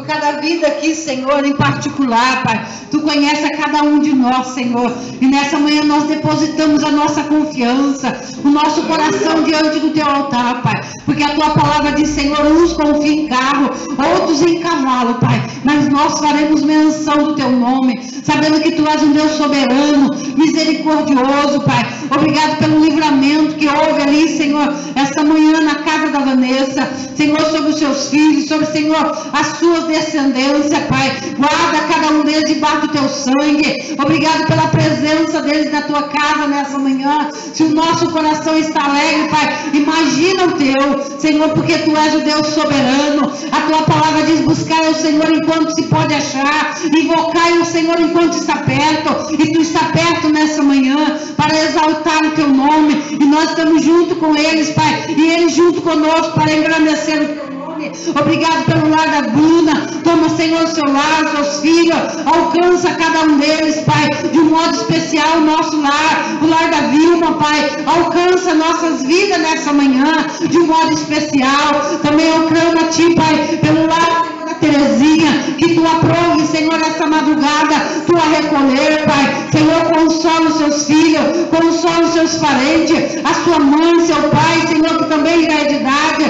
por cada vida aqui, Senhor, em particular, Pai. Tu conhece a cada um de nós, Senhor. E nessa manhã nós depositamos a nossa confiança, o nosso coração diante do Teu altar, Pai. Porque a Tua palavra diz, Senhor, uns confiam em carro, outros em cavalo, Pai. Mas nós faremos menção do Teu nome, sabendo que Tu és um Deus soberano, misericordioso, Pai. Obrigado pelo livramento que houve ali, Senhor, essa manhã na casa da Vanessa, Senhor, sobre os seus filhos, sobre, Senhor, as suas descendências, Pai. Guarda cada um deles debaixo do Teu sangue. Obrigado pela presença deles na Tua casa nessa manhã. Se o nosso coração está alegre, Pai, imagina o Teu, Senhor, porque Tu és o Deus soberano. A Tua palavra diz, buscai o Senhor enquanto se pode achar, invocai o Senhor enquanto está perto, e Tu está perto nessa manhã, para exaltar o Teu nome, e nós estamos junto com eles, Pai, e eles junto conosco, para engrandecer o Teu nome. Obrigado pelo lar da Bruna. Toma, Senhor, o seu lar, seus filhos, alcança cada um deles, Pai, de um modo especial, o nosso lar, o lar da Vilma, Pai, alcança nossas vidas nessa manhã, de um modo especial. Também eu clamo a Ti, Pai, pelo lar da Terezinha, que Tu aprove, Senhor, essa madrugada, Tu a recolher, Pai. Senhor, consola os seus filhos, consola os seus parentes, a sua mãe, seu pai, Senhor, que também já é de idade,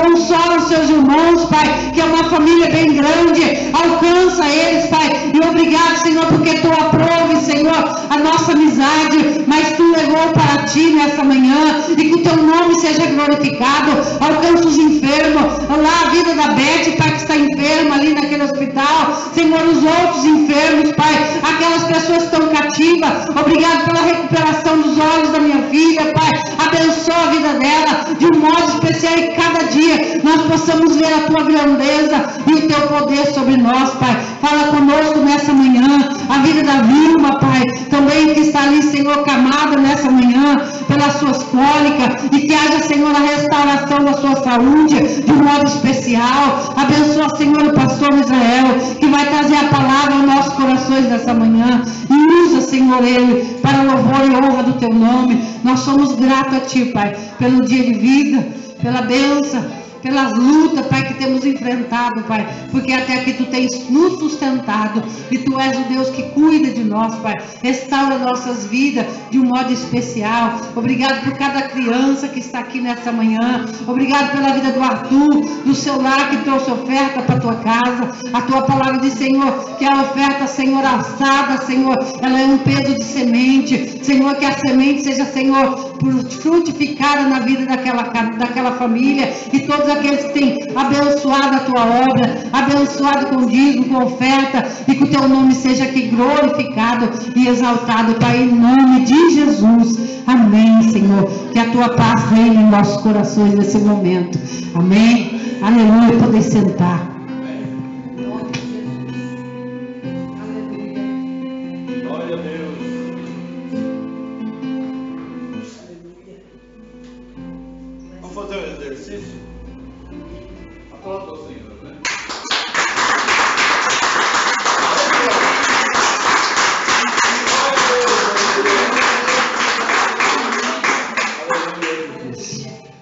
consola os seus irmãos, Pai, que é uma família bem grande, alcança eles, Pai, e obrigado, Senhor, porque Tu aprove, Senhor, a nossa amizade, mas Tu levou para Ti nessa manhã, e que o Teu nome seja glorificado. Alcança os enfermos, lá a vida da Beth, Pai, que está enferma ali naquele hospital, Senhor, os outros enfermos, Pai, aquelas pessoas que estão cativas, obrigado pela recuperação dos olhos da minha filha, Pai, abençoa a vida dela de um modo especial, e cada dia nós possamos ver a Tua grandeza e o Teu poder sobre nós, Pai. Fala conosco nessa manhã, a vida da Vilma, Pai, também que está ali, Senhor, camada nessa manhã, pelas suas cólicas, e que haja, Senhor, a restauração da sua saúde de um modo especial. Abençoa, Senhor, o pastor Israel, que vai trazer a palavra aos nossos corações nessa manhã, e usa, Senhor, ele para louvor e honra do Teu nome. Nós somos gratos a Ti, Pai, pelo dia de vida, pela bênção, pelas lutas, Pai, que temos enfrentado, Pai, porque até aqui Tu tens nos sustentado, e Tu és o Deus que cuida de nós, Pai. Restaura nossas vidas de um modo especial. Obrigado por cada criança que está aqui nessa manhã. Obrigado pela vida do Arthur, do seu lar, que trouxe oferta para a Tua casa. A Tua palavra diz, Senhor, que a oferta, Senhor, alçada, Senhor, ela é um peso de semente. Senhor, que a semente seja, Senhor, frutificada na vida daquela família, e todos aqueles que têm abençoado a Tua obra, abençoado com dízimo, com oferta, e que o Teu nome seja aqui glorificado e exaltado, Pai, em nome de Jesus. Amém, Senhor. Que a Tua paz reine em nossos corações nesse momento. Amém. Aleluia. Poder sentar.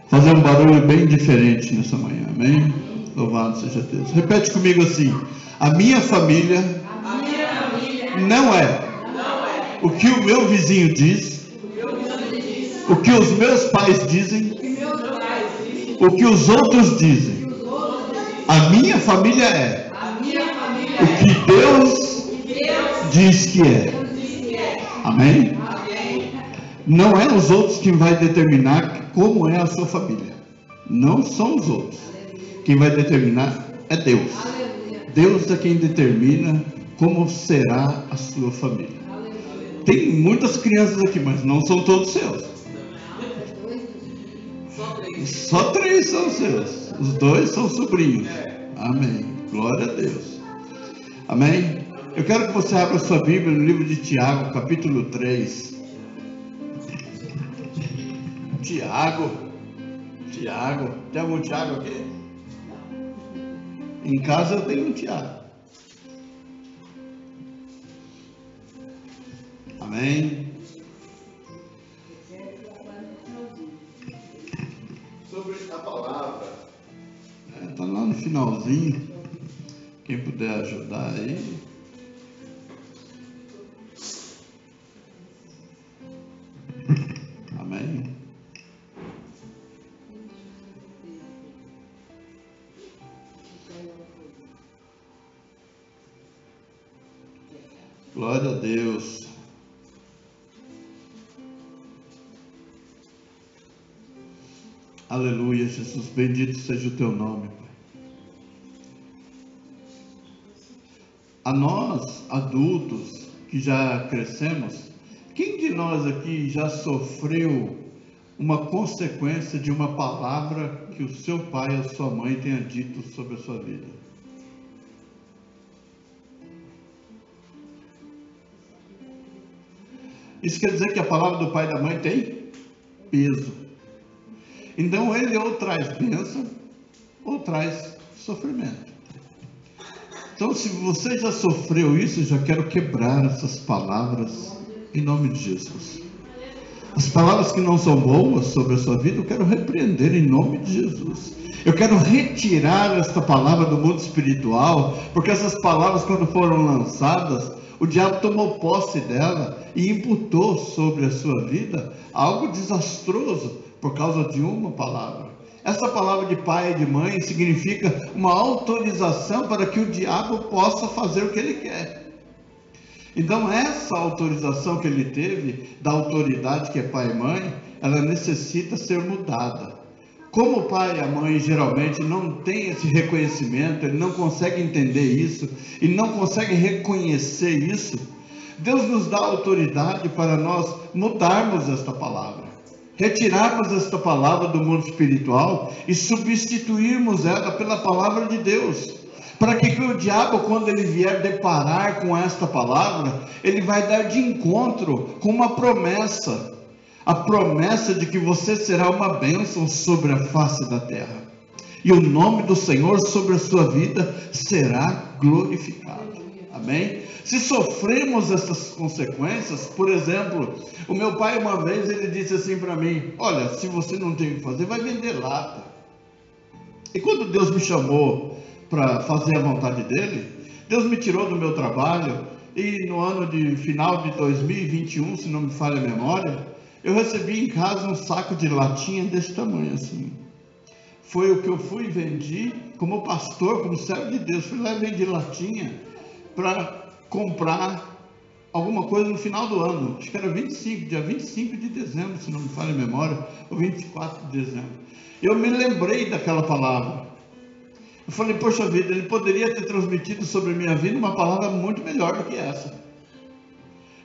Fazer um barulho bem diferente nessa manhã, amém? Louvado seja Deus. Repete comigo assim: a minha família não é o que o meu vizinho diz, o que os meus pais dizem, o que os outros dizem. A minha família é o que Deus diz que é. Amém? Não é os outros quem vai determinar como é a sua família. Não são os outros. Quem vai determinar é Deus. Deus é quem determina como será a sua família. Tem muitas crianças aqui, mas não são todos seus. Só 3 são seus. Os 2 são sobrinhos. Amém. Glória a Deus. Amém. Eu quero que você abra sua Bíblia no livro de Tiago, capítulo 3. Tiago, tem algum Tiago aqui? Em casa eu tenho um Tiago. Amém? Sobre a palavra, está lá no finalzinho, Quem puder ajudar aí. Amém. Glória a Deus. Aleluia, Jesus. Bendito seja o teu nome, Pai. A nós, adultos, que já crescemos, quem de nós aqui já sofreu uma consequência de uma palavra que o seu pai ou sua mãe tenha dito sobre a sua vida? Isso quer dizer que a palavra do pai e da mãe tem peso. Então ele ou traz bênção ou traz sofrimento. Então, se você já sofreu isso, eu já quero quebrar essas palavras em nome de Jesus. As palavras que não são boas sobre a sua vida, eu quero repreender em nome de Jesus. Eu quero retirar esta palavra do mundo espiritual, porque essas palavras, quando foram lançadas, o diabo tomou posse dela e imputou sobre a sua vida algo desastroso por causa de uma palavra. Essa palavra de pai e de mãe significa uma autorização para que o diabo possa fazer o que ele quer. Então essa autorização que ele teve, da autoridade que é pai e mãe, ela necessita ser mudada. Como o pai e a mãe geralmente não têm esse reconhecimento, ele não consegue entender isso, e não consegue reconhecer isso, Deus nos dá autoridade para nós mudarmos esta palavra. Retirarmos esta palavra do mundo espiritual e substituirmos ela pela palavra de Deus, para que o diabo, quando ele vier deparar com esta palavra, ele vai dar de encontro com uma promessa, a promessa de que você será uma bênção sobre a face da terra, e o nome do Senhor sobre a sua vida será glorificado. Amém? Se sofremos essas consequências, por exemplo, o meu pai uma vez ele disse assim para mim: olha, se você não tem o que fazer, vai vender lata. E quando Deus me chamou para fazer a vontade dele, Deus me tirou do meu trabalho, e no ano de final de 2021, se não me falha a memória, eu recebi em casa um saco de latinha desse tamanho assim. Foi o que eu fui e vendi como pastor, como servo de Deus. Fui lá e vendi latinha para comprar alguma coisa no final do ano. Acho que era dia 25 de dezembro, se não me falha a memória, ou 24 de dezembro. Eu me lembrei daquela palavra. Eu falei, poxa vida, ele poderia ter transmitido sobre a minha vida uma palavra muito melhor do que essa.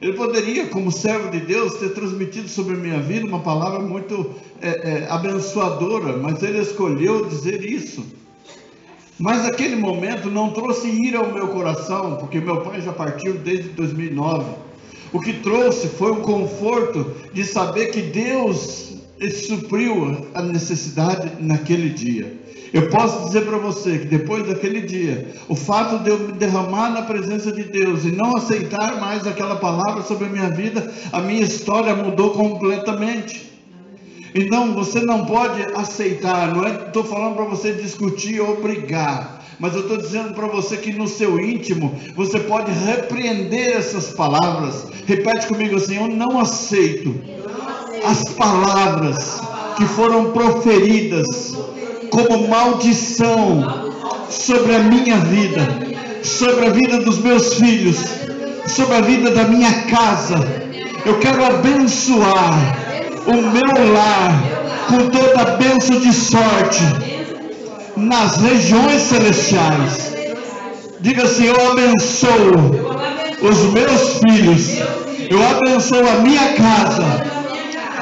Ele poderia, como servo de Deus, ter transmitido sobre a minha vida uma palavra muito abençoadora, mas ele escolheu dizer isso. Mas aquele momento não trouxe ira ao meu coração, porque meu pai já partiu desde 2009. O que trouxe foi o conforto de saber que Deus supriu a necessidade naquele dia. Eu posso dizer para você que depois daquele dia, o fato de eu me derramar na presença de Deus e não aceitar mais aquela palavra sobre a minha vida, a minha história mudou completamente. Então você não pode aceitar, não estou falando para você discutir ou brigar, mas eu estou dizendo para você que no seu íntimo você pode repreender essas palavras. Repete comigo assim: eu não aceito as palavras que foram proferidas como maldição sobre a minha vida, sobre a vida dos meus filhos, sobre a vida da minha casa. Eu quero abençoar o meu lar com toda a bênção de sorte nas regiões celestiais. Diga assim: eu abençoo os meus filhos, eu abençoo a minha casa,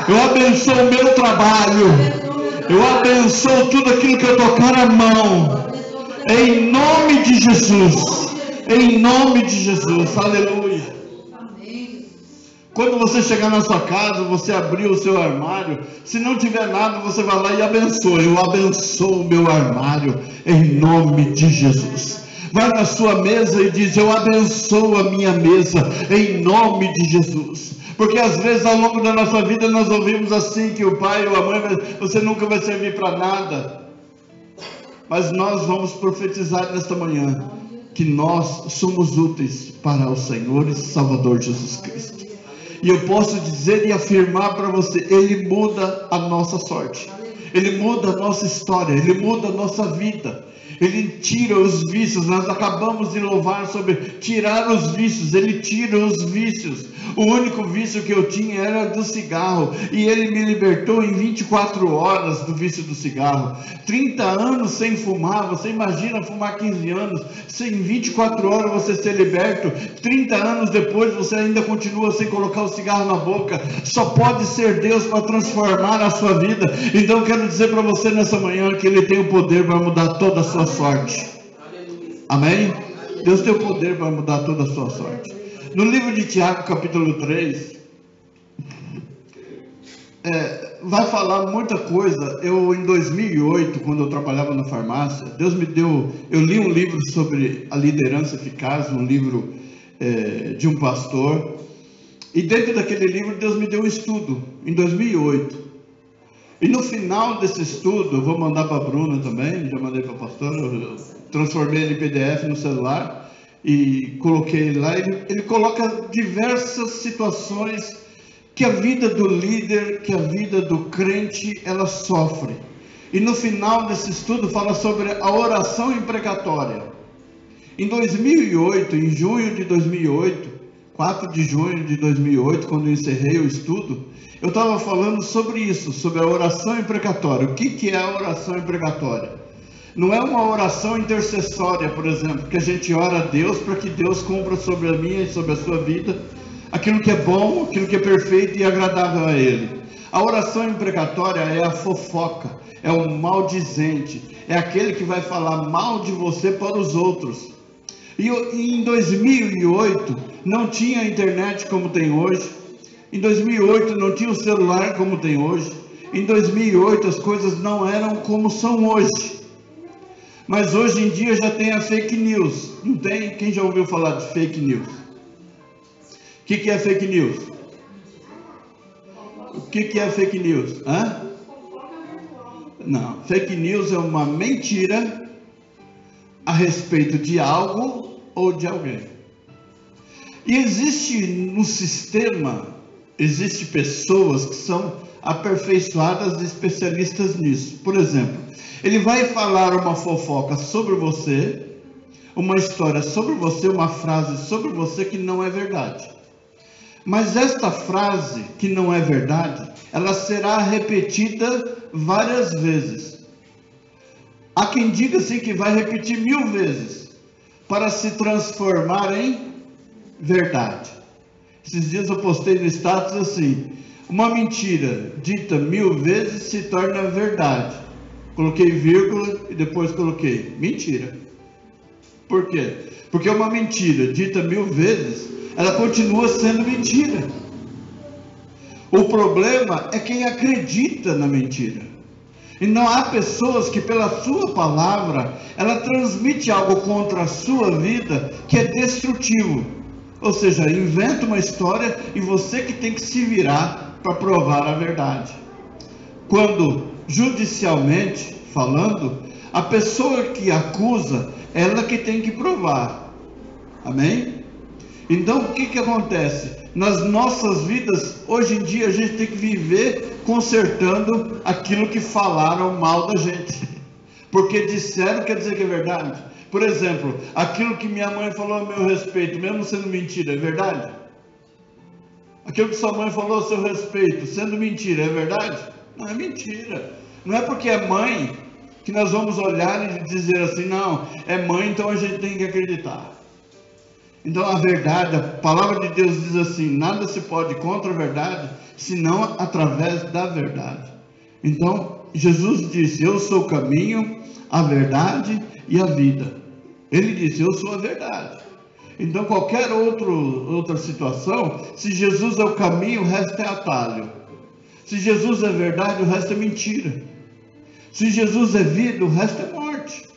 eu abençoo o meu trabalho, eu abençoo tudo aquilo que eu tocar a mão, em nome de Jesus, em nome de Jesus. Aleluia. Quando você chegar na sua casa, você abrir o seu armário, se não tiver nada, você vai lá e abençoa. Eu abençoo o meu armário em nome de Jesus. Vai na sua mesa e diz: eu abençoo a minha mesa em nome de Jesus. Porque às vezes ao longo da nossa vida nós ouvimos assim, que o pai ou a mãe, você nunca vai servir para nada. Mas nós vamos profetizar nesta manhã: que nós somos úteis para o Senhor e Salvador Jesus Cristo. E eu posso dizer e afirmar para você, Ele muda a nossa sorte, Ele muda a nossa história, Ele muda a nossa vida. Ele tira os vícios. Nós acabamos de louvar sobre tirar os vícios. Ele tira os vícios. O único vício que eu tinha era do cigarro, e Ele me libertou em 24 horas do vício do cigarro. 30 anos sem fumar. Você imagina fumar 15 anos, se em 24 horas você ser liberto. 30 anos depois você ainda continua sem colocar o cigarro na boca. Só pode ser Deus para transformar a sua vida. Então eu quero dizer para você nessa manhã que Ele tem o poder para mudar toda a sua sorte. Amém? Deus tem o poder para mudar toda a sua sorte. No livro de Tiago, capítulo 3, vai falar muita coisa. Eu, em 2008, quando eu trabalhava na farmácia, Deus me deu, eu li um livro sobre a liderança eficaz, um livro de um pastor, e dentro daquele livro Deus me deu um estudo, em 2008, e no final desse estudo, eu vou mandar para a Bruna também, já mandei para a pastora, eu transformei ele em PDF no celular, e coloquei lá. Ele coloca diversas situações que a vida do líder, que a vida do crente, ela sofre. E no final desse estudo fala sobre a oração imprecatória. Em 2008, em junho de 2008, 4 de junho de 2008, quando eu encerrei o estudo, eu estava falando sobre isso, sobre a oração imprecatória. O que é a oração imprecatória? Não é uma oração intercessória, por exemplo, que a gente ora a Deus para que Deus cumpra sobre a minha e sobre a sua vida aquilo que é bom, aquilo que é perfeito e agradável a Ele. A oração imprecatória é a fofoca, é o maldizente, é aquele que vai falar mal de você para os outros. E em 2008 não tinha internet como tem hoje, em 2008 não tinha o celular como tem hoje, em 2008 as coisas não eram como são hoje. Mas hoje em dia já tem a fake news, não tem? Quem já ouviu falar de fake news? O que é fake news? O que é fake news? Hã? Não, fake news é uma mentira a respeito de algo ou de alguém. E existe no sistema, existe pessoas que são aperfeiçoadas e especialistas nisso. Por exemplo, ele vai falar uma fofoca sobre você, uma história sobre você, uma frase sobre você que não é verdade. Mas esta frase que não é verdade, ela será repetida várias vezes. Há quem diga assim que vai repetir 1000 vezes para se transformar em verdade. Esses dias eu postei no status assim: uma mentira dita 1000 vezes se torna verdade. Coloquei vírgula e depois coloquei mentira. Por quê? Porque uma mentira dita 1000 vezes, ela continua sendo mentira. O problema é quem acredita na mentira. E não há pessoas que pela sua palavra, ela transmite algo contra a sua vida que é destrutivo. Ou seja, inventa uma história e você que tem que se virar para provar a verdade. Quando judicialmente falando, a pessoa que acusa, ela que tem que provar. Amém? Então o que acontece? Nas nossas vidas, hoje em dia, a gente tem que viver consertando aquilo que falaram mal da gente. Porque disseram quer dizer que é verdade. Por exemplo, aquilo que minha mãe falou a meu respeito, mesmo sendo mentira, é verdade? Aquilo que sua mãe falou a seu respeito, sendo mentira, é verdade? Não, é mentira. Não é porque é mãe que nós vamos olhar e dizer assim, não, é mãe, então a gente tem que acreditar. Então a verdade, a palavra de Deus diz assim, nada se pode contra a verdade, senão através da verdade. Então Jesus disse, eu sou o caminho, a verdade e a vida. Ele disse, eu sou a verdade. Então qualquer outra situação, se Jesus é o caminho, o resto é atalho. Se Jesus é verdade, o resto é mentira. Se Jesus é vida, o resto é morte.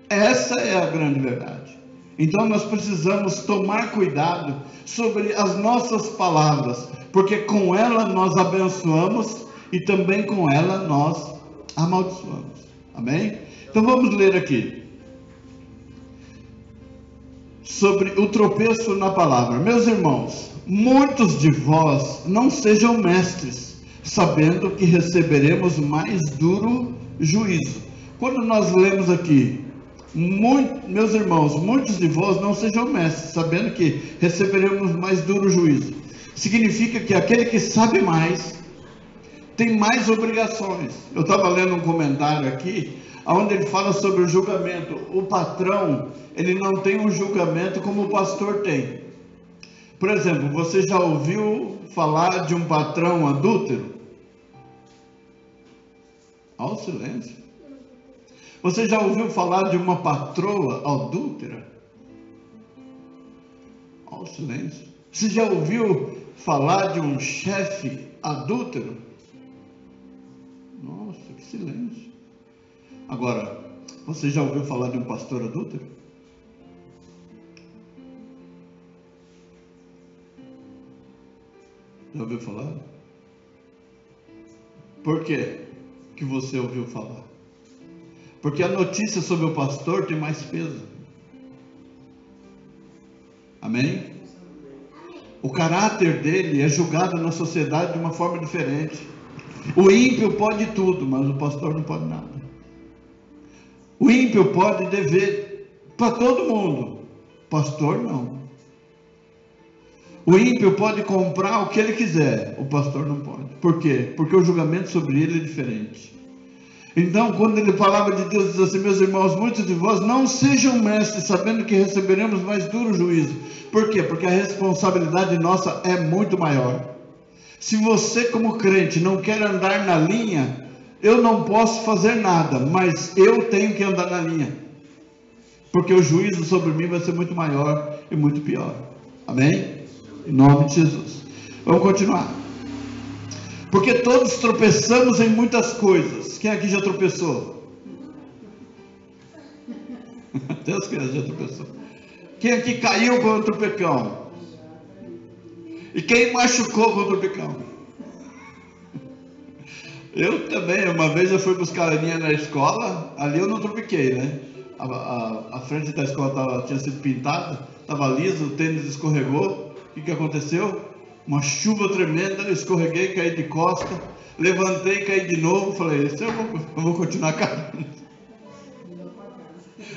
Essa é a grande verdade. Então nós precisamos tomar cuidado sobre as nossas palavras, porque com ela nós abençoamos e também com ela nós amaldiçoamos. Amém? Então vamos ler aqui. sobre o tropeço na palavra. Meus irmãos, muitos de vós não sejam mestres, sabendo que receberemos mais duro juízo. Quando nós lemos aqui, meus irmãos, muitos de vós não sejam mestres, sabendo que receberemos mais duro juízo. Significa que aquele que sabe mais, tem mais obrigações. Eu estava lendo um comentário aqui, onde ele fala sobre o julgamento. O patrão, ele não tem um julgamento como o pastor tem. Por exemplo, você já ouviu falar de um patrão adúltero? Ao silêncio. Você já ouviu falar de uma patroa adúltera? Ao silêncio. Você já ouviu falar de um chefe adúltero? Nossa, que silêncio. Agora, você já ouviu falar de um pastor adúltero? Já ouviu falar? Por quê que você ouviu falar? Porque a notícia sobre o pastor tem mais peso. Amém? O caráter dele é julgado na sociedade de uma forma diferente. O ímpio pode tudo, mas o pastor não pode nada. O ímpio pode dever para todo mundo, pastor não. O ímpio pode comprar o que ele quiser, o pastor não pode. Por quê? Porque o julgamento sobre ele é diferente. Então, quando ele falava de Deus, diz assim: meus irmãos, muitos de vós não sejam mestres, sabendo que receberemos mais duro juízo. Por quê? Porque a responsabilidade nossa é muito maior. Se você, como crente, não quer andar na linha, eu não posso fazer nada, mas eu tenho que andar na linha, porque o juízo sobre mim vai ser muito maior e muito pior. Amém? Em nome de Jesus. Vamos continuar. Porque todos tropeçamos em muitas coisas. Quem aqui já tropeçou? Até as crianças já tropeçou. Quem aqui caiu com o tropecão? E quem machucou com o tropecão? Eu também, uma vez eu fui buscar a minha na escola, ali eu não tropequei, né? A frente da escola tinha sido pintada, estava liso, o tênis escorregou. O que aconteceu? Uma chuva tremenda, eu escorreguei, caí de costa, levantei, caí de novo, falei: eu vou continuar caindo.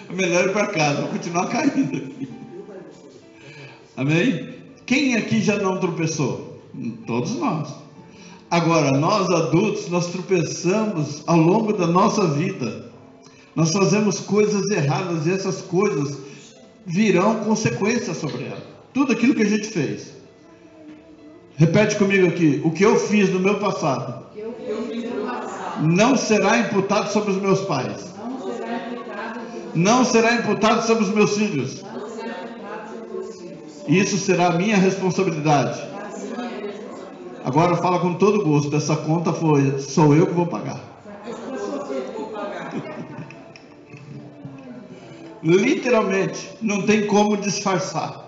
É melhor ir para casa, vou continuar caindo aqui. Amém? Quem aqui já não tropeçou? Todos nós. Agora, nós adultos, nós tropeçamos ao longo da nossa vida. Nós fazemos coisas erradas e essas coisas virão consequências sobre elas. Tudo aquilo que a gente fez. Repete comigo aqui: o que eu fiz no meu passado não será imputado sobre os meus pais, não será imputado sobre os meus filhos. Isso será a minha responsabilidade. Agora fala com todo gosto: essa conta sou eu que vou pagar. Literalmente, não tem como disfarçar.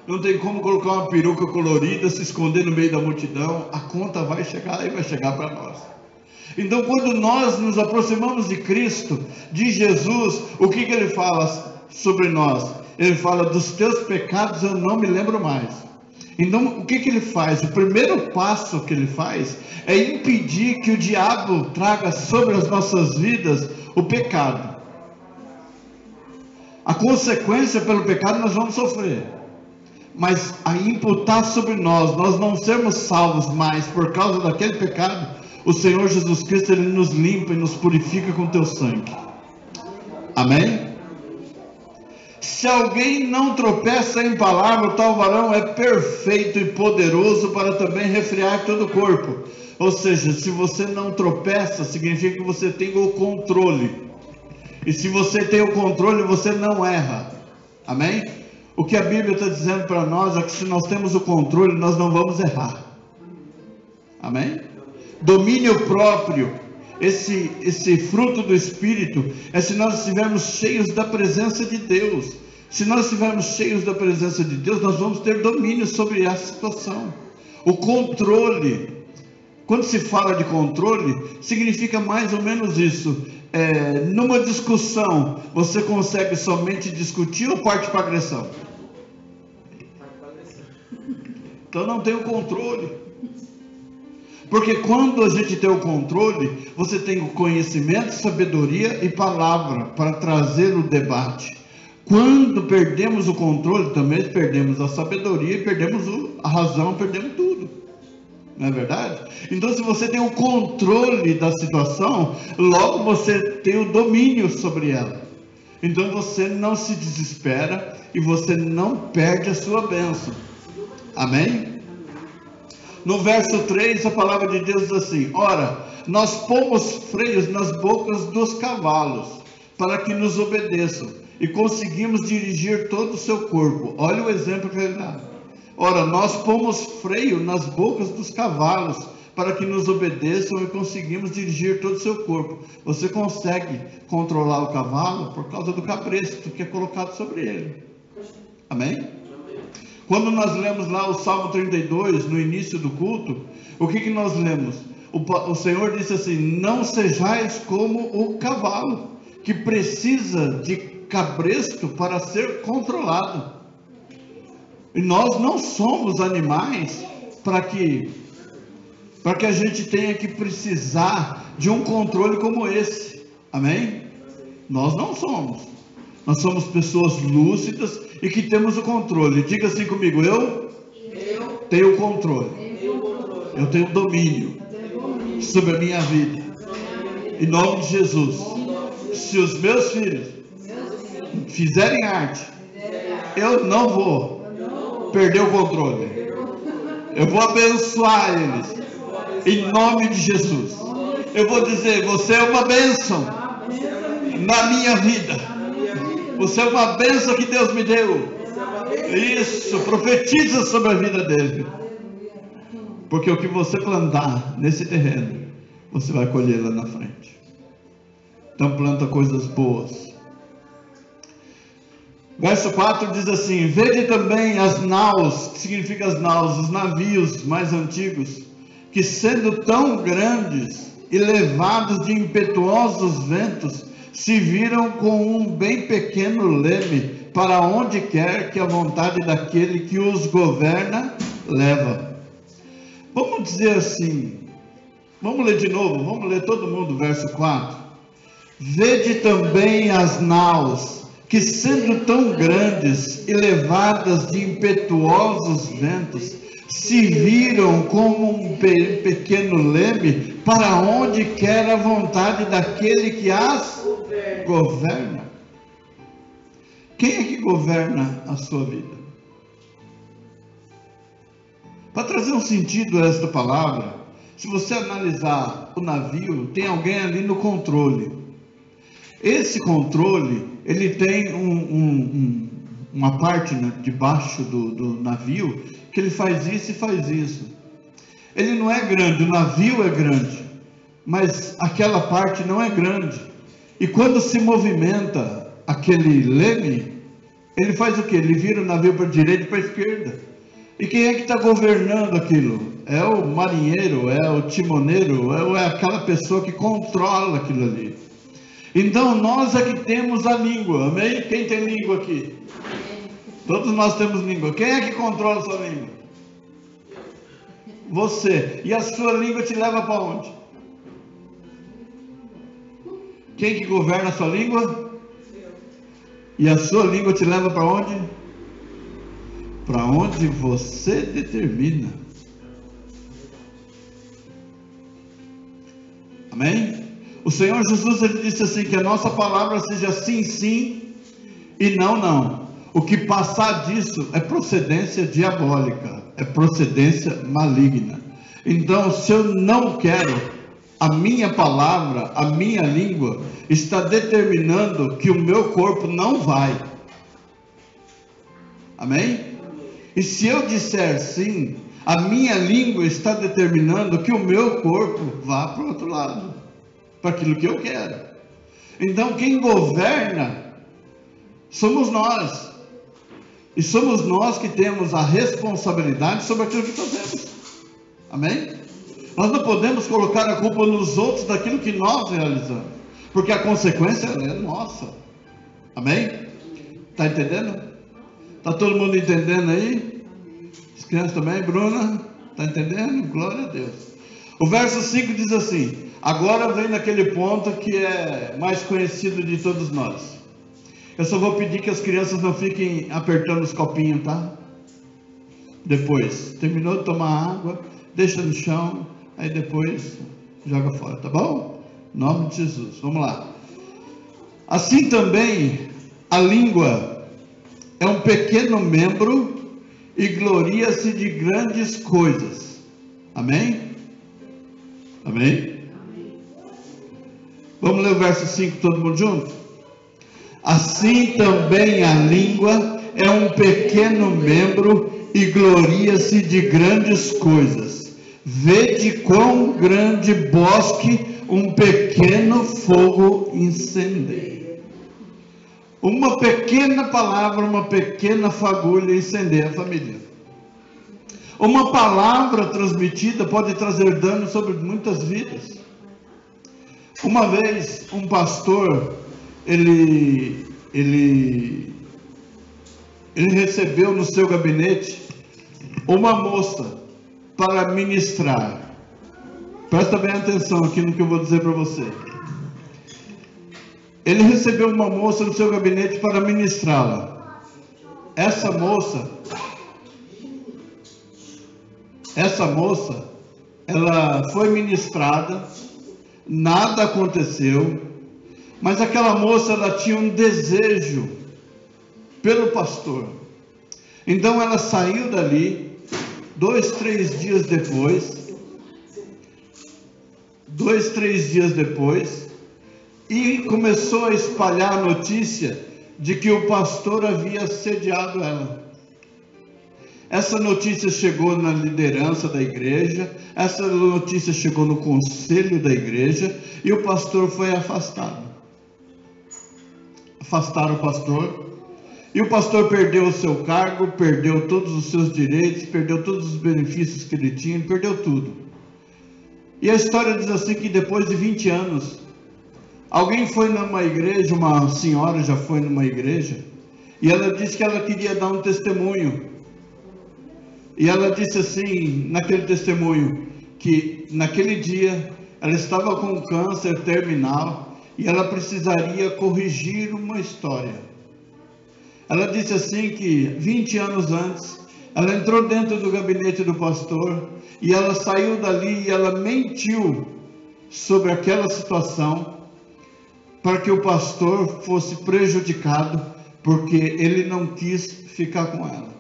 Não tem como colocar uma peruca colorida, se esconder no meio da multidão. A conta vai chegar e vai chegar para nós. Então, quando nós nos aproximamos de Cristo, de Jesus, o que ele fala sobre nós? Ele fala: dos teus pecados eu não me lembro mais. Então, o que ele faz? O primeiro passo que ele faz é impedir que o diabo traga sobre as nossas vidas o pecado. A consequência pelo pecado nós vamos sofrer. Mas a imputar sobre nós não sermos salvos mais por causa daquele pecado, o Senhor Jesus Cristo, ele nos limpa e nos purifica com teu sangue. Amém? Se alguém não tropeça em palavra, o tal varão é perfeito e poderoso para também refrear todo o corpo. Ou seja, se você não tropeça, significa que você tem o controle. E se você tem o controle, você não erra. Amém? O que a Bíblia está dizendo para nós é que se nós temos o controle, nós não vamos errar. Amém? Domínio próprio, esse fruto do Espírito, é se nós estivermos cheios da presença de Deus. Se nós estivermos cheios da presença de Deus, nós vamos ter domínio sobre essa situação. O controle, quando se fala de controle, significa mais ou menos isso. numa discussão, você consegue somente discutir ou parte para agressão? Então não tem o controle. Porque quando a gente tem o controle, você tem o conhecimento, sabedoria e palavra para trazer o debate. Quando perdemos o controle, também perdemos a sabedoria, perdemos a razão, perdemos tudo. Não é verdade? Então, se você tem o controle da situação, logo você tem o domínio sobre ela. Então, você não se desespera e você não perde a sua bênção. Amém? No verso 3, a palavra de Deus diz assim: ora, nós pomos freios nas bocas dos cavalos, para que nos obedeçam, e conseguimos dirigir todo o seu corpo. Olha o exemplo que ele dá. Ora, nós pomos freio nas bocas dos cavalos, para que nos obedeçam, e conseguimos dirigir todo o seu corpo. Você consegue controlar o cavalo por causa do cabresto que é colocado sobre ele. Amém? Quando nós lemos lá o Salmo 32, no início do culto, o que nós lemos? O Senhor disse assim: não sejais como o cavalo, que precisa de cabresto para ser controlado. E nós não somos animais para que a gente tenha que precisar de um controle como esse. Amém? Nós não somos. Nós somos pessoas lúcidas e que temos o controle. Diga assim comigo: eu tenho controle. Eu tenho domínio sobre a minha vida. Em nome de Jesus. Se os meus filhos fizerem arte, eu não vou perder o controle. Eu vou abençoar eles. Em nome de Jesus. Eu vou dizer: você é uma bênção na minha vida. Você é uma bênção que Deus me deu. Isso, profetiza sobre a vida dele. Porque o que você plantar nesse terreno, você vai colher lá na frente. Então planta coisas boas. Verso 4 diz assim: vede também as naus, que significa as naus, os navios mais antigos, que sendo tão grandes e levados de impetuosos ventos, se viram com um bem pequeno leme, para onde quer que a vontade daquele que os governa leva. Vamos dizer assim, vamos ler de novo, vamos ler todo mundo o verso 4. Vede também as naus, que sendo tão grandes e levadas de impetuosos ventos, se viram como um pequeno leme, para onde quer a vontade daquele que as governa. Quem é que governa a sua vida? Para trazer um sentido a esta palavra, se você analisar o navio, tem alguém ali no controle. Esse controle, ele tem uma parte, né, debaixo do navio, que ele faz isso e faz isso. Ele não é grande, o navio é grande, mas aquela parte não é grande. E quando se movimenta aquele leme, ele faz o quê? Ele vira o navio para a direita e para a esquerda. E quem é que está governando aquilo? É o marinheiro, é o timoneiro, é aquela pessoa que controla aquilo ali. Então nós é que temos a língua, amém? Quem tem língua aqui? Todos nós temos língua. Quem é que controla a sua língua? Você. E a sua língua te leva para onde? Quem que governa a sua língua? E a sua língua te leva para onde? Para onde você determina. Amém? O Senhor Jesus, ele disse assim, que a nossa palavra seja sim, sim e não, não. O que passar disso é procedência diabólica, é procedência maligna. Então, se eu não quero, a minha palavra, a minha língua, está determinando que o meu corpo não vai. Amém? E se eu disser sim, a minha língua está determinando que o meu corpo vá para o outro lado, para aquilo que eu quero. Então quem governa somos nós. E somos nós que temos a responsabilidade sobre aquilo que fazemos. Amém? Nós não podemos colocar a culpa nos outros daquilo que nós realizamos. porque a consequência é nossa. Amém? Está entendendo? Está todo mundo entendendo aí? As crianças também, Bruna? Está entendendo? Glória a Deus. O verso 5 diz assim: agora vem naquele ponto que é mais conhecido de todos nós. Eu só vou pedir que as crianças não fiquem apertando os copinhos, tá? Depois, terminou de tomar água, deixa no chão, aí depois joga fora, tá bom? Em nome de Jesus, vamos lá. Assim também, a língua é um pequeno membro e gloria-se de grandes coisas. Amém? Amém? Vamos ler o verso 5 todo mundo junto? Assim também a língua é um pequeno membro e gloria-se de grandes coisas. Vede quão grande bosque um pequeno fogo incendeia. Uma pequena palavra, uma pequena fagulha incendeia a família. Uma palavra transmitida pode trazer dano sobre muitas vidas. Uma vez um pastor, ele recebeu no seu gabinete uma moça para ministrar. Presta bem atenção aqui no que eu vou dizer para você. Ele recebeu uma moça no seu gabinete para ministrá-la. Essa moça, ela foi ministrada, nada aconteceu, mas aquela moça, ela tinha um desejo pelo pastor. Então ela saiu dali, 2-3 dias depois, e começou a espalhar a notícia de que o pastor havia assediado ela. Essa notícia chegou na liderança da igreja, essa notícia chegou no conselho da igreja, e o pastor foi afastado. Afastaram o pastor, e o pastor perdeu o seu cargo, perdeu todos os seus direitos, perdeu todos os benefícios que ele tinha, perdeu tudo. E a história diz assim que depois de 20 anos, alguém foi numa igreja, uma senhora já foi numa igreja, e ela disse que ela queria dar um testemunho. E ela disse assim, naquele testemunho, que naquele dia ela estava com câncer terminal e ela precisaria corrigir uma história. Ela disse assim que 20 anos antes, ela entrou dentro do gabinete do pastor e ela saiu dali e ela mentiu sobre aquela situação para que o pastor fosse prejudicado, porque ele não quis ficar com ela.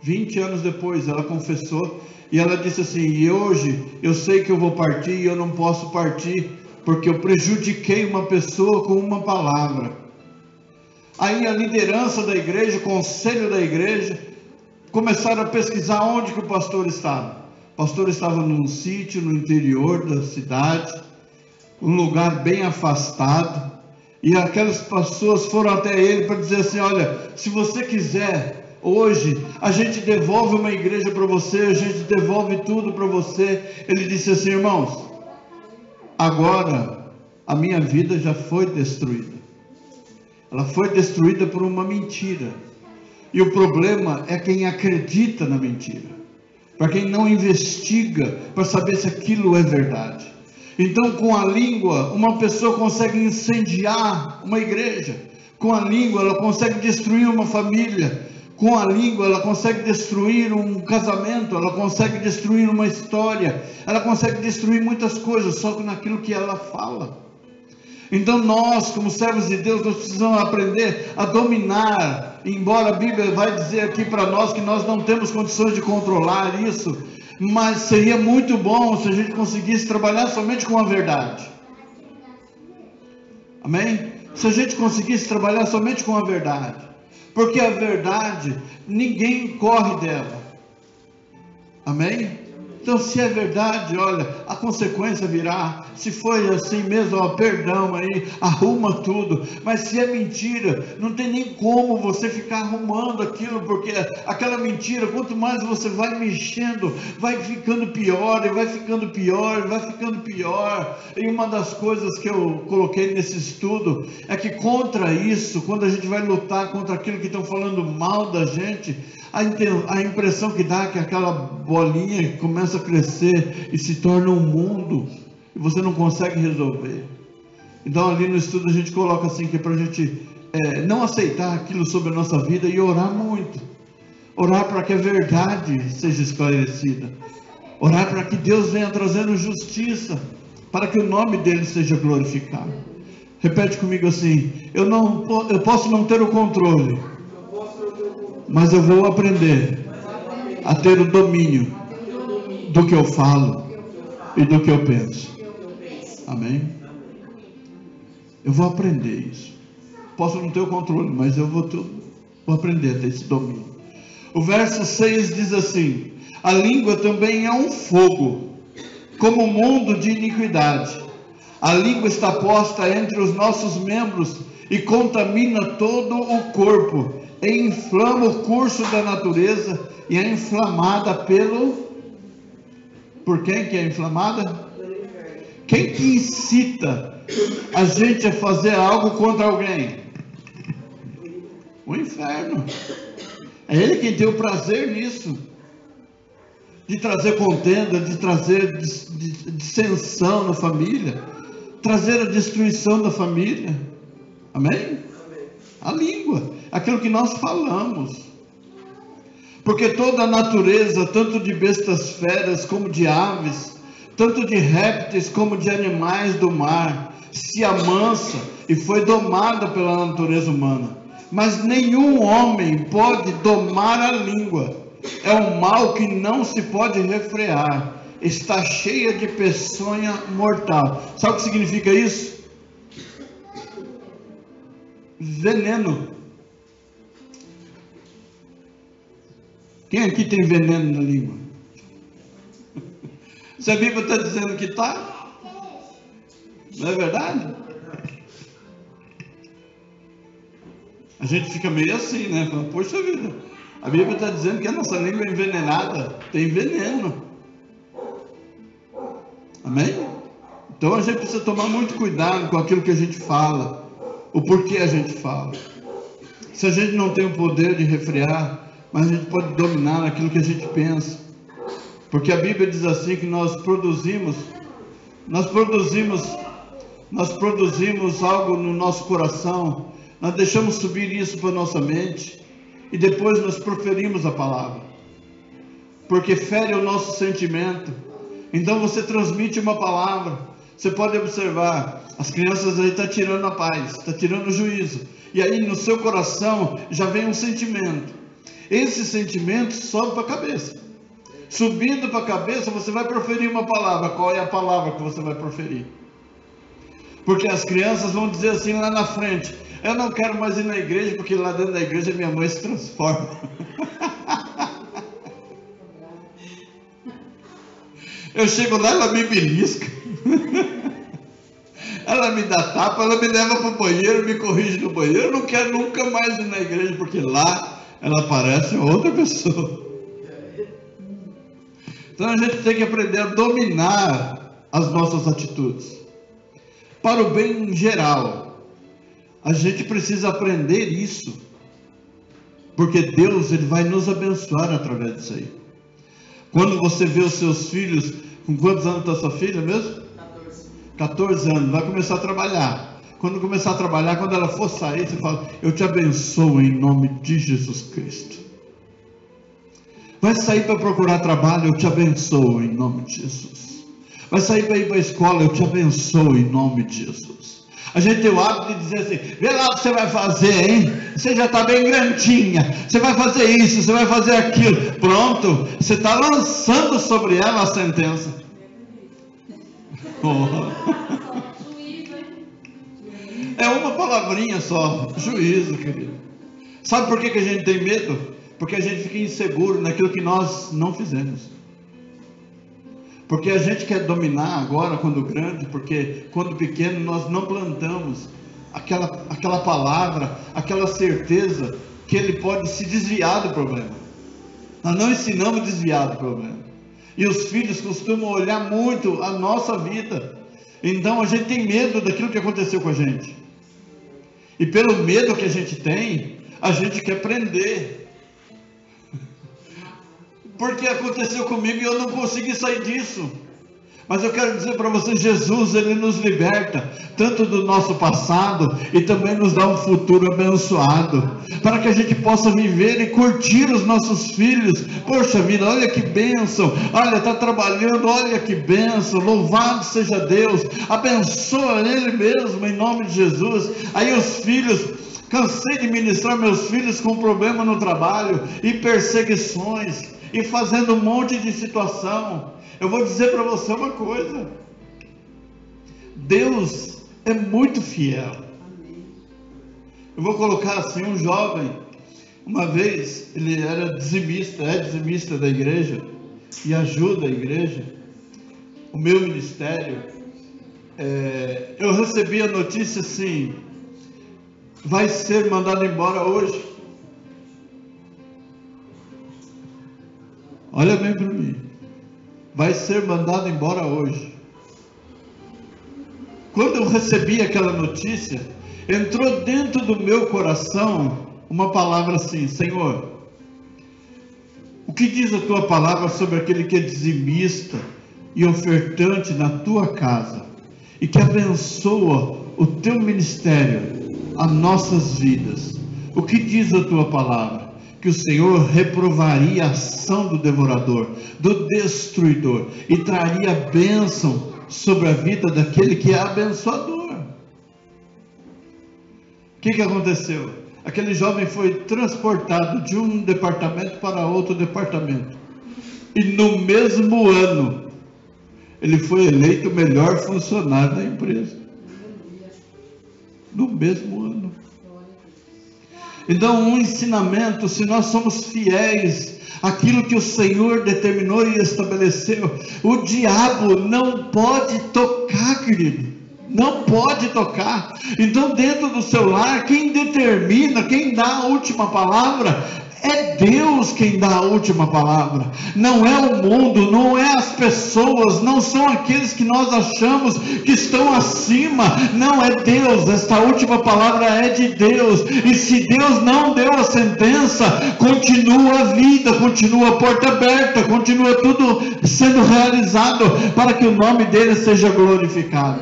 20 anos depois ela confessou e ela disse assim: e hoje eu sei que eu vou partir e eu não posso partir porque eu prejudiquei uma pessoa com uma palavra. Aí a liderança da igreja, o conselho da igreja, começaram a pesquisar onde que o pastor estava. O pastor estava num sítio no interior da cidade, um lugar bem afastado, e aquelas pessoas foram até ele para dizer assim: olha, se você quiser, hoje a gente devolve uma igreja para você, a gente devolve tudo para você. Ele disse assim: irmãos, agora a minha vida já foi destruída. Ela foi destruída por uma mentira. E o problema é quem acredita na mentira, para quem não investiga para saber se aquilo é verdade. Então, com a língua, uma pessoa consegue incendiar uma igreja. Com a língua, ela consegue destruir uma família. Com a língua, ela consegue destruir um casamento, ela consegue destruir uma história, ela consegue destruir muitas coisas, só que naquilo que ela fala. Então nós, como servos de Deus, nós precisamos aprender a dominar, embora a Bíblia vai dizer aqui para nós que nós não temos condições de controlar isso, mas seria muito bom se a gente conseguisse trabalhar somente com a verdade. Amém? Se a gente conseguisse trabalhar somente com a verdade, porque a verdade, ninguém corre dela. Amém? Então, se é verdade, olha, a consequência virá. Se foi assim mesmo, ó, perdão aí, arruma tudo. Mas se é mentira, não tem nem como você ficar arrumando aquilo, porque aquela mentira, quanto mais você vai mexendo, vai ficando pior, e vai ficando pior, e vai ficando pior. E uma das coisas que eu coloquei nesse estudo é que contra isso, quando a gente vai lutar contra aquilo que estão falando mal da gente, a impressão que dá é que aquela bolinha começa a crescer e se torna um mundo, e você não consegue resolver. Então ali no estudo a gente coloca assim, que é para a gente não aceitar aquilo sobre a nossa vida e orar muito, orar para que a verdade seja esclarecida, orar para que Deus venha trazendo justiça, para que o nome dele seja glorificado. Repete comigo assim: eu posso não ter o controle, mas eu vou aprender a ter o domínio do que eu falo e do que eu penso. Amém? Eu vou aprender isso. Posso não ter o controle, mas eu vou aprender a ter esse domínio. O verso 6 diz assim: a língua também é um fogo, como um mundo de iniquidade. A língua está posta entre os nossos membros e contamina todo o corpo, e inflama o curso da natureza, e é inflamada por quem que é inflamada? Quem que incita a gente a fazer algo contra alguém? O inferno. É ele quem tem o prazer nisso, de trazer contenda, de trazer dissensão na família, trazer a destruição da família. Amém? A língua, aquilo que nós falamos. Porque toda a natureza, tanto de bestas feras como de aves, tanto de répteis como de animais do mar, se amansa e foi domada pela natureza humana. Mas nenhum homem pode domar a língua. É um mal que não se pode refrear. Está cheia de peçonha mortal. Sabe o que significa isso? Veneno. Quem aqui tem veneno na língua? Se a Bíblia está dizendo que está, não é verdade? A gente fica meio assim, né? Fala, poxa vida, a Bíblia está dizendo que a nossa língua é envenenada, tem veneno. Amém? Então a gente precisa tomar muito cuidado com aquilo que a gente fala, o porquê a gente fala. Se a gente não tem o poder de refrear, mas a gente pode dominar aquilo que a gente pensa. Porque a Bíblia diz assim que nós produzimos algo no nosso coração, nós deixamos subir isso para a nossa mente, e depois nós proferimos a palavra, porque fere o nosso sentimento. Então você transmite uma palavra. Você pode observar, as crianças aí estão tirando a paz, estão tirando o juízo, e aí no seu coração já vem um sentimento. Esse sentimento sobe para a cabeça. Subindo para a cabeça, você vai proferir uma palavra. Qual é a palavra que você vai proferir? Porque as crianças vão dizer assim lá na frente: eu não quero mais ir na igreja, porque lá dentro da igreja minha mãe se transforma. Eu chego lá, ela me belisca. Ela me dá tapa, ela me leva para o banheiro, me corrige no banheiro. Eu não quero nunca mais ir na igreja, porque lá ela parece outra pessoa. Então a gente tem que aprender a dominar as nossas atitudes. Para o bem geral, a gente precisa aprender isso. Porque Deus, Ele vai nos abençoar através disso aí. Quando você vê os seus filhos, com quantos anos está sua filha mesmo? 14 anos, vai começar a trabalhar. Quando começar a trabalhar, quando ela for sair, você fala: eu te abençoo em nome de Jesus Cristo. Vai sair para procurar trabalho, eu te abençoo em nome de Jesus. Vai sair para ir para a escola, eu te abençoo em nome de Jesus. A gente tem o hábito de dizer assim: vê lá o que você vai fazer, hein? Você já está bem grandinha, você vai fazer isso, você vai fazer aquilo. Pronto, você está lançando sobre ela a sentença. É uma palavrinha só, juízo, querido. Sabe por que a gente tem medo? Porque a gente fica inseguro naquilo que nós não fizemos. Porque a gente quer dominar agora quando grande, porque quando pequeno nós não plantamos aquela palavra, aquela certeza que ele pode se desviar do problema. Nós não ensinamos a desviar do problema. E os filhos costumam olhar muito a nossa vida. Então a gente tem medo daquilo que aconteceu com a gente. E pelo medo que a gente tem, a gente quer prender. Porque aconteceu comigo e eu não consegui sair disso. Mas eu quero dizer para você, Jesus, ele nos liberta, tanto do nosso passado, e também nos dá um futuro abençoado, para que a gente possa viver e curtir os nossos filhos. Poxa vida, olha que bênção, olha, está trabalhando, olha que bênção, louvado seja Deus, abençoa Ele mesmo, em nome de Jesus. Aí os filhos, cansei de ministrar meus filhos com problema no trabalho, e perseguições, e fazendo um monte de situação. Eu vou dizer para você uma coisa: Deus é muito fiel. Eu vou colocar assim, um jovem, uma vez, ele era dizimista, é dizimista da igreja, e ajuda a igreja, o meu ministério. Eu recebi a notícia assim: vai ser mandado embora hoje. Olha bem para mim. Vai ser mandado embora hoje. Quando eu recebi aquela notícia, entrou dentro do meu coração uma palavra assim: Senhor, o que diz a tua palavra sobre aquele que é dizimista e ofertante na tua casa, e que abençoa o teu ministério, as nossas vidas? O que diz a tua palavra? Que o Senhor reprovaria a ação do devorador, do destruidor, e traria bênção sobre a vida daquele que é abençoador. O que aconteceu? Aquele jovem foi transportado de um departamento para outro departamento, e no mesmo ano ele foi eleito o melhor funcionário da empresa. No mesmo ano. Então, um ensinamento: se nós somos fiéis àquilo que o Senhor determinou e estabeleceu, o diabo não pode tocar, querido, não pode tocar. Então, dentro do seu lar, quem determina, quem dá a última palavra, é Deus quem dá a última palavra. Não é o mundo, não é as pessoas, não são aqueles que nós achamos que estão acima. Não, é Deus. Esta última palavra é de Deus. E se Deus não deu a sentença, continua a vida, continua a porta aberta, continua tudo sendo realizado para que o nome dele seja glorificado.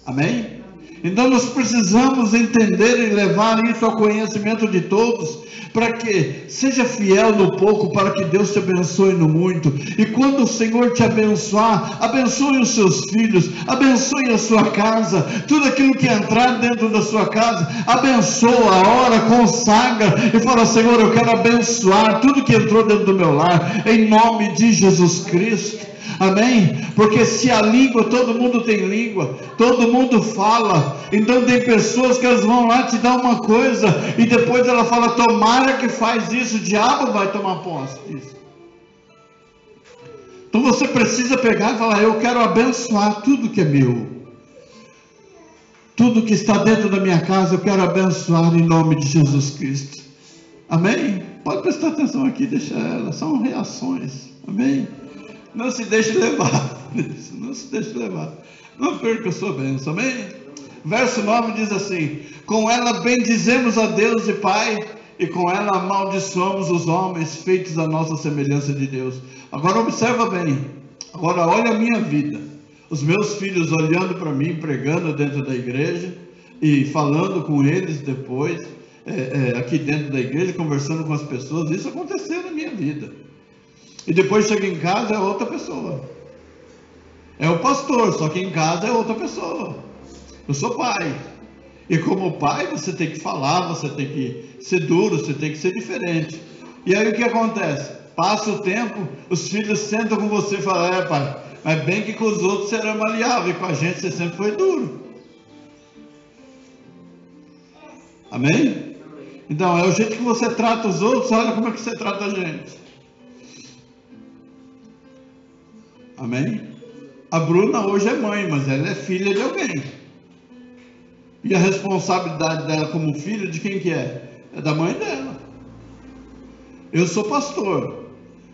Amém? Então nós precisamos entender e levar isso ao conhecimento de todos, para que seja fiel no pouco, para que Deus te abençoe no muito. E quando o Senhor te abençoar, abençoe os seus filhos, abençoe a sua casa, tudo aquilo que entrar dentro da sua casa, abençoa, ora, consagra e fala: Senhor, eu quero abençoar tudo que entrou dentro do meu lar, em nome de Jesus Cristo. Amém? Porque se a língua, todo mundo tem língua, todo mundo fala. Então tem pessoas que elas vão lá te dar uma coisa e depois ela fala: tomara que faz isso, o diabo vai tomar posse disso. Então você precisa pegar e falar: eu quero abençoar tudo que é meu, tudo que está dentro da minha casa, eu quero abençoar em nome de Jesus Cristo. Amém? Pode prestar atenção aqui, deixa elas, são reações. Amém? Não se deixe levar, não se deixe levar, não perca a sua bênção. Amém? Verso 9 diz assim: com ela bendizemos a Deus e Pai, e com ela amaldiçoamos os homens feitos à nossa semelhança de Deus. Agora observa bem, agora olha a minha vida, os meus filhos olhando para mim, pregando dentro da igreja, e falando com eles depois, aqui dentro da igreja, conversando com as pessoas. Isso aconteceu na minha vida. E depois chega em casa, é outra pessoa. É o pastor, só que em casa é outra pessoa. Eu sou pai. E como pai, você tem que falar, você tem que ser duro, você tem que ser diferente. E aí o que acontece? Passa o tempo, os filhos sentam com você e falam: pai, mas bem que com os outros você era maleável, e com a gente você sempre foi duro. Amém? Então, é o jeito que você trata os outros, olha como é que você trata a gente. Amém? A Bruna hoje é mãe, mas ela é filha de alguém. E a responsabilidade dela como filha, de quem que é? É da mãe dela. Eu sou pastor.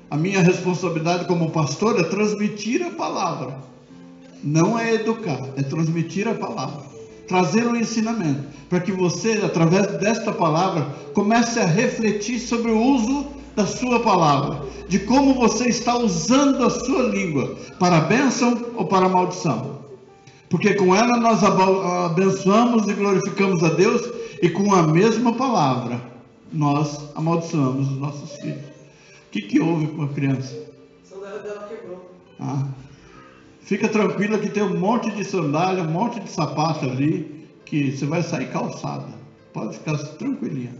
A minha responsabilidade como pastor é transmitir a palavra. Não é educar, é transmitir a palavra. Trazer um ensinamento. Para que você, através desta palavra, comece a refletir sobre o uso da sua palavra. De como você está usando a sua língua. Para a bênção ou para a maldição. Porque com ela nós abençoamos e glorificamos a Deus. E com a mesma palavra nós amaldiçoamos os nossos filhos. O que houve com a criança? A sandália dela quebrou. Fica tranquila que tem um monte de sandália, um monte de sapato ali, que você vai sair calçada. Pode ficar tranquilinha.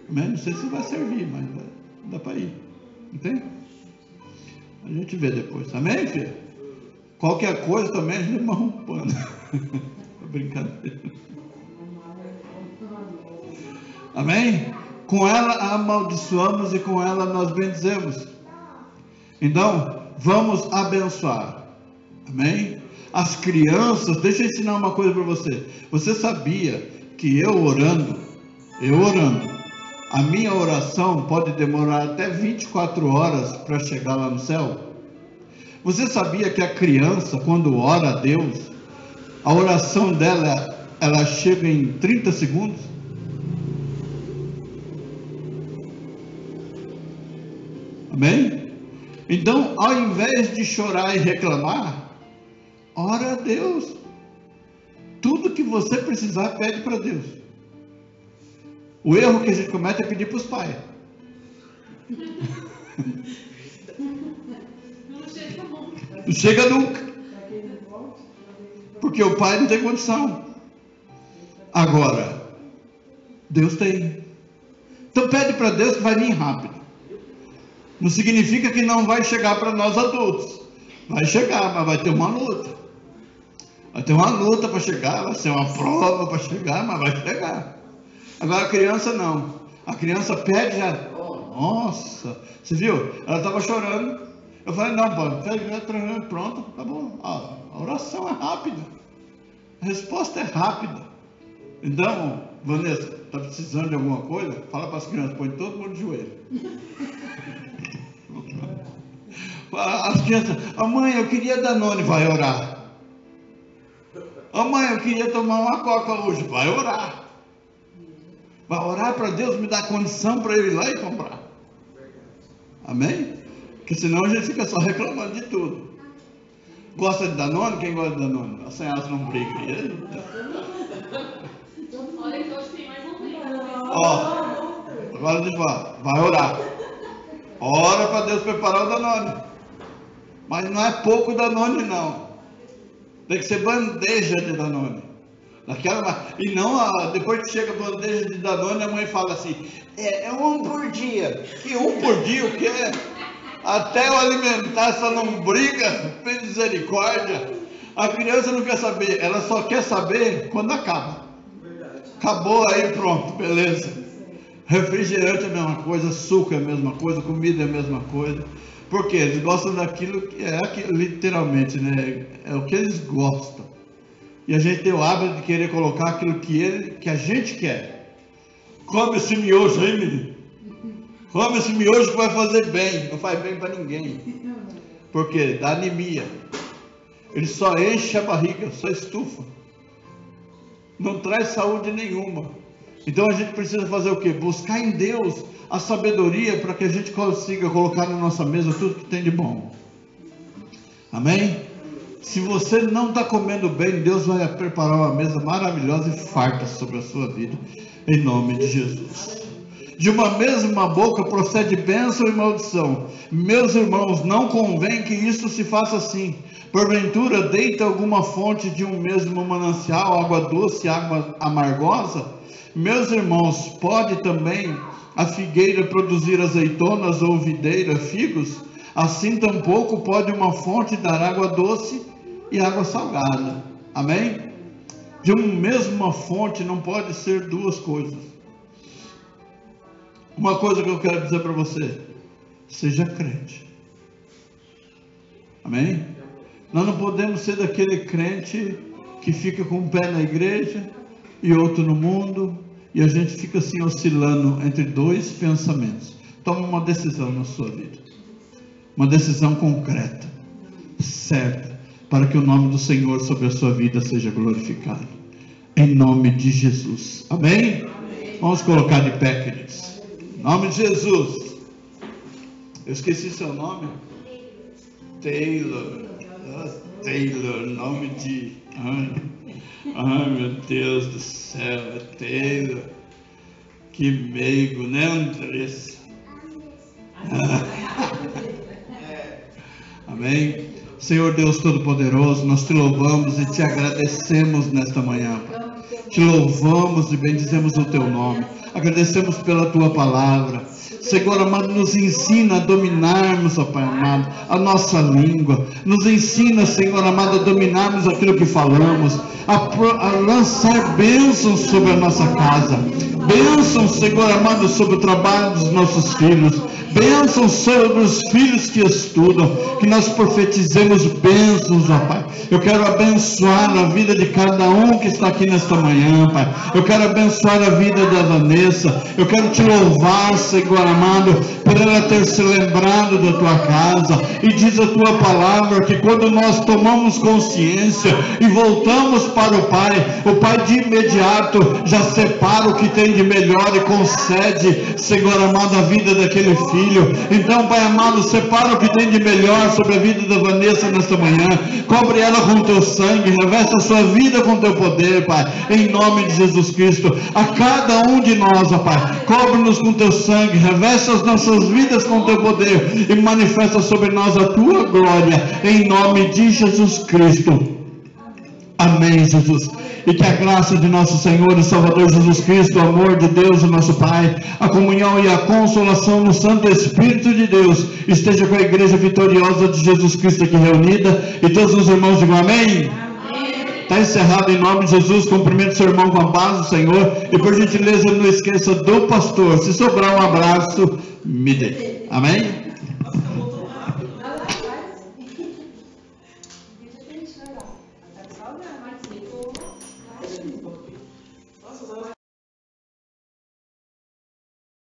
Não sei se vai servir, mas dá para ir. Entende? A gente vê depois. Amém, filho? Qualquer coisa também a gente amarra um pano. Brincadeira. Amém? Com ela amaldiçoamos e com ela nós bendizemos. Então, vamos abençoar. Amém? As crianças, deixa eu ensinar uma coisa para você. Você sabia que eu orando, a minha oração pode demorar até 24 horas para chegar lá no céu? Você sabia que a criança, quando ora a Deus, a oração dela, ela chega em 30 segundos? Amém? Então, ao invés de chorar e reclamar, ora a Deus. Tudo que você precisar, pede para Deus. O erro que a gente comete é pedir para os pais. Não chega nunca. Porque o pai não tem condição. Agora, Deus tem. Então pede para Deus que vai vir rápido. Não significa que não vai chegar para nós adultos. Vai chegar, mas vai ter uma luta. Vai ter uma luta para chegar, vai ser uma prova para chegar, mas vai chegar. Agora a criança não. A criança pede já. Nossa, você viu? Ela estava chorando. Eu falei, não, pode, pronto, tá bom. A oração é rápida. A resposta é rápida. Então, Vanessa, está precisando de alguma coisa? Fala para as crianças, põe todo mundo de joelho. As crianças, mãe, eu queria Danone, vai orar. Mãe, eu queria tomar uma coca hoje, vai orar. Vai orar para Deus me dar condição para eu ir lá e comprar. Amém? Porque senão a gente fica só reclamando de tudo. Gosta de Danone? Quem gosta de Danone? A senhora não briga. Olha que hoje tem mais um briga. Agora a gente vai orar. Ora para Deus preparar o Danone. Mas não é pouco Danone não. Tem que ser bandeja de Danone. E não, depois que chega a bandeja de Danone, a mãe fala assim, é um por dia. Que um por dia o que é? Até eu alimentar essa lombriga, tem misericórdia. A criança não quer saber, ela só quer saber quando acaba. Acabou aí, pronto, beleza. Refrigerante é a mesma coisa, suco é a mesma coisa, comida é a mesma coisa. Porque eles gostam daquilo que é literalmente, né? É o que eles gostam. E a gente tem o hábito de querer colocar aquilo que a gente quer. Come esse miojo aí, menino. Come esse miojo que vai fazer bem. Não faz bem para ninguém. Porque dá anemia. Ele só enche a barriga, só estufa. Não traz saúde nenhuma. Então a gente precisa fazer o quê? Buscar em Deus a sabedoria para que a gente consiga colocar na nossa mesa tudo que tem de bom. Amém? Se você não está comendo bem, Deus vai preparar uma mesa maravilhosa e farta sobre a sua vida. Em nome de Jesus. De uma mesma boca procede bênção e maldição. Meus irmãos, não convém que isso se faça assim. Porventura, deita alguma fonte de um mesmo manancial, água doce e água amargosa? Meus irmãos, pode também a figueira produzir azeitonas ou videira figos? Assim tampouco pode uma fonte dar água doce e água salgada. Amém? De uma mesma fonte não pode ser duas coisas. Uma coisa que eu quero dizer para você: seja crente. Amém? Nós não podemos ser daquele crente que fica com um pé na igreja e outro no mundo, e a gente fica assim oscilando entre dois pensamentos. Toma uma decisão na sua vida, uma decisão concreta, certa, para que o nome do Senhor sobre a sua vida seja glorificado, em nome de Jesus, amém? Vamos colocar de pé, queridos, em nome de Jesus. Eu esqueci seu nome? Taylor. Taylor, nome de... Ai, meu Deus do céu, é Taylor. Que meigo, né, Andressa? Amém? Senhor Deus Todo-Poderoso, nós te louvamos e te agradecemos nesta manhã, Pai. Te louvamos e bendizemos o teu nome. Agradecemos pela tua palavra. Senhor amado, nos ensina a dominarmos, ó Pai amado, a nossa língua. Nos ensina, Senhor amado, a dominarmos aquilo que falamos, a lançar bênçãos sobre a nossa casa. Bênçãos, Senhor amado, sobre o trabalho dos nossos filhos. Bênçãos sobre os filhos que estudam, que nós profetizemos bênçãos, ó Pai. Eu quero abençoar a vida de cada um que está aqui nesta manhã, Pai. Eu quero abençoar a vida da Vanessa. Eu quero te louvar, Senhor amado, por ela ter se lembrado da tua casa. E diz a tua palavra que quando nós tomamos consciência e voltamos para o Pai de imediato já separa o que tem de melhor e concede, Senhor amado, a vida daquele filho. Então, Pai amado, separa o que tem de melhor sobre a vida da Vanessa nesta manhã. Cobre ela com o teu sangue, reveste a sua vida com o teu poder, Pai, em nome de Jesus Cristo. A cada um de nós, ó Pai, cobre-nos com o teu sangue, reveste as nossas vidas com o teu poder e manifesta sobre nós a tua glória, em nome de Jesus Cristo. Amém, Jesus. E que a graça de nosso Senhor e Salvador Jesus Cristo, o amor de Deus, o nosso Pai, a comunhão e a consolação no Santo Espírito de Deus esteja com a igreja vitoriosa de Jesus Cristo aqui reunida, e todos os irmãos digam amém. Está encerrado em nome de Jesus. Cumprimente seu irmão com a paz do Senhor, e por gentileza não esqueça do pastor. Se sobrar um abraço, me dê. Amém?